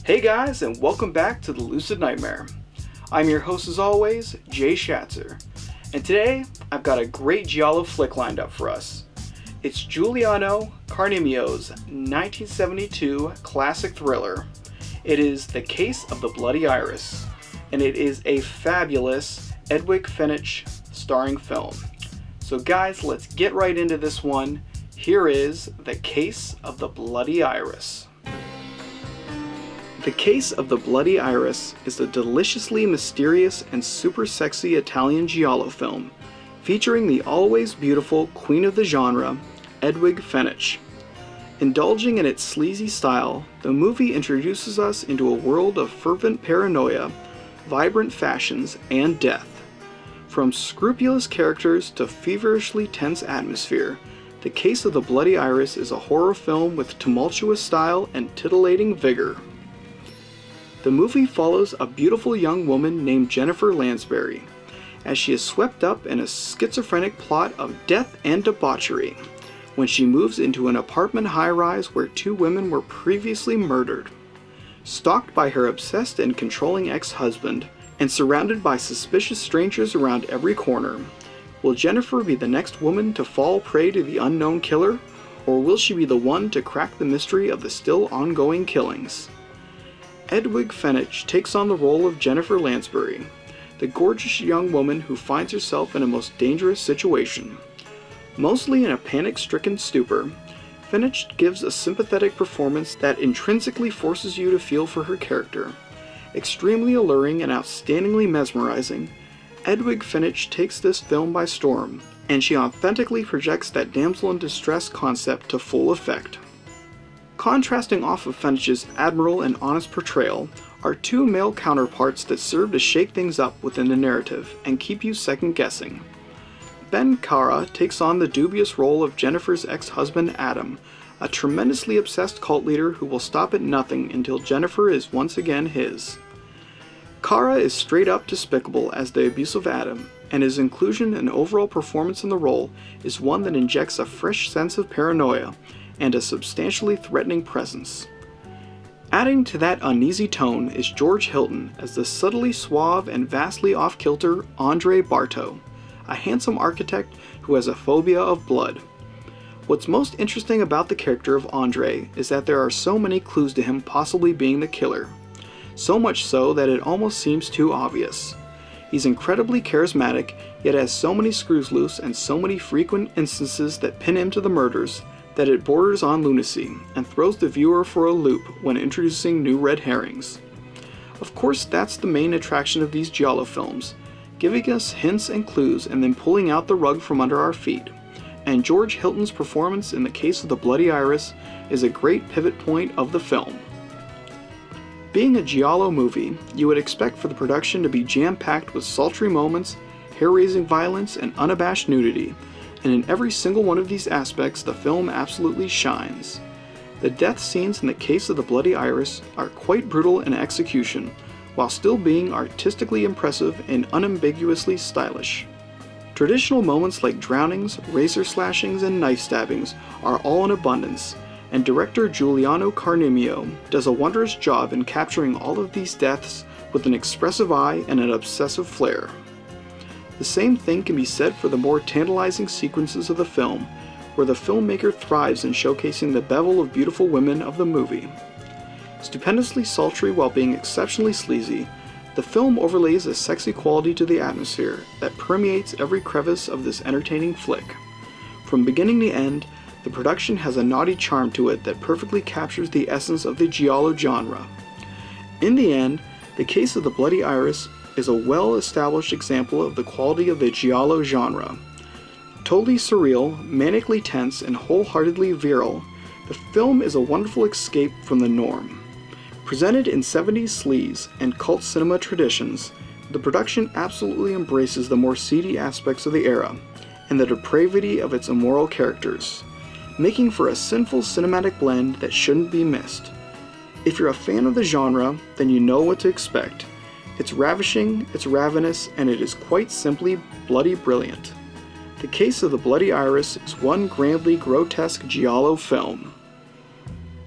Hey guys, and welcome back to the Lucid Nightmare. I'm your host as always, Jay Schatzer, and today I've got a great Giallo flick lined up for us. It's Giuliano Carnimio's 1972 classic thriller. It is The Case of the Bloody Iris, and it is a fabulous Edwig Fenech starring film. So guys, let's get right into this one. Here is The Case of the Bloody Iris. The Case of the Bloody Iris is a deliciously mysterious and super sexy Italian Giallo film, featuring the always beautiful queen of the genre, Edwig Fenech. Indulging in its sleazy style, the movie introduces us into a world of fervent paranoia, vibrant fashions, and death. From scrupulous characters to feverishly tense atmosphere, The Case of the Bloody Iris is a horror film with tumultuous style and titillating vigor. The movie follows a beautiful young woman named Jennifer Lansbury, as she is swept up in a schizophrenic plot of death and debauchery, when she moves into an apartment high-rise where two women were previously murdered. Stalked by her obsessed and controlling ex-husband, and surrounded by suspicious strangers around every corner, will Jennifer be the next woman to fall prey to the unknown killer, or will she be the one to crack the mystery of the still ongoing killings? Edwig Fenech takes on the role of Jennifer Lansbury, the gorgeous young woman who finds herself in a most dangerous situation. Mostly in a panic-stricken stupor, Fenech gives a sympathetic performance that intrinsically forces you to feel for her character. Extremely alluring and outstandingly mesmerizing, Edwig Fenech takes this film by storm, and she authentically projects that damsel in distress concept to full effect. Contrasting off of Fenech's admirable and honest portrayal are two male counterparts that serve to shake things up within the narrative and keep you second-guessing. Ben Cara takes on the dubious role of Jennifer's ex-husband Adam, a tremendously obsessed cult leader who will stop at nothing until Jennifer is once again his. Cara is straight-up despicable as the abusive Adam, and his inclusion and overall performance in the role is one that injects a fresh sense of paranoia and a substantially threatening presence. Adding to that uneasy tone is George Hilton as the subtly suave and vastly off-kilter Andre Barto, a handsome architect who has a phobia of blood. What's most interesting about the character of Andre is that there are so many clues to him possibly being the killer, so much so that it almost seems too obvious. He's incredibly charismatic, yet has so many screws loose and so many frequent instances that pin him to the murders that it borders on lunacy and throws the viewer for a loop when introducing new red herrings. Of course, that's the main attraction of these Giallo films, giving us hints and clues and then pulling out the rug from under our feet. And George Hilton's performance in The Case of the Bloody Iris is a great pivot point of the film. Being a Giallo movie, you would expect for the production to be jam-packed with sultry moments, hair-raising violence, and unabashed nudity, and in every single one of these aspects the film absolutely shines. The death scenes in The Case of the Bloody Iris are quite brutal in execution, while still being artistically impressive and unambiguously stylish. Traditional moments like drownings, razor slashings, and knife stabbings are all in abundance, and director Giuliano Carnimio does a wondrous job in capturing all of these deaths with an expressive eye and an obsessive flair. The same thing can be said for the more tantalizing sequences of the film, where the filmmaker thrives in showcasing the bevel of beautiful women of the movie. Stupendously sultry while being exceptionally sleazy, the film overlays a sexy quality to the atmosphere that permeates every crevice of this entertaining flick. From beginning to end, The production has a naughty charm to it that perfectly captures the essence of the Giallo genre. In the end, The Case of the Bloody Iris is a well-established example of the quality of the Giallo genre. Totally surreal, manically tense, and wholeheartedly virile, the film is a wonderful escape from the norm. Presented in 70s sleaze and cult cinema traditions, the production absolutely embraces the more seedy aspects of the era and the depravity of its immoral characters, making for a sinful cinematic blend that shouldn't be missed. If you're a fan of the genre, then you know what to expect. It's ravishing, it's ravenous, and it is quite simply bloody brilliant. The Case of the Bloody Iris is one grandly grotesque Giallo film.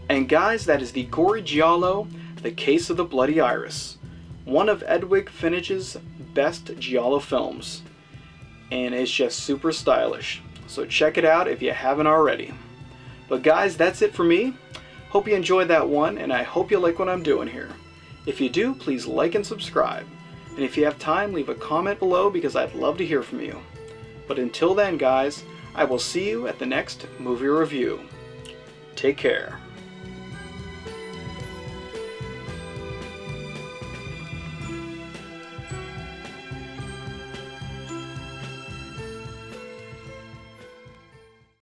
And guys, that is the gory Giallo, The Case of the Bloody Iris, one of Edwig Finch's best Giallo films. And it's just super stylish, so check it out if you haven't already. But guys, that's it for me. Hope you enjoyed that one, and I hope you like what I'm doing here. If you do, please like and subscribe. And if you have time, leave a comment below because I'd love to hear from you. But until then, guys, I will see you at the next movie review. Take care.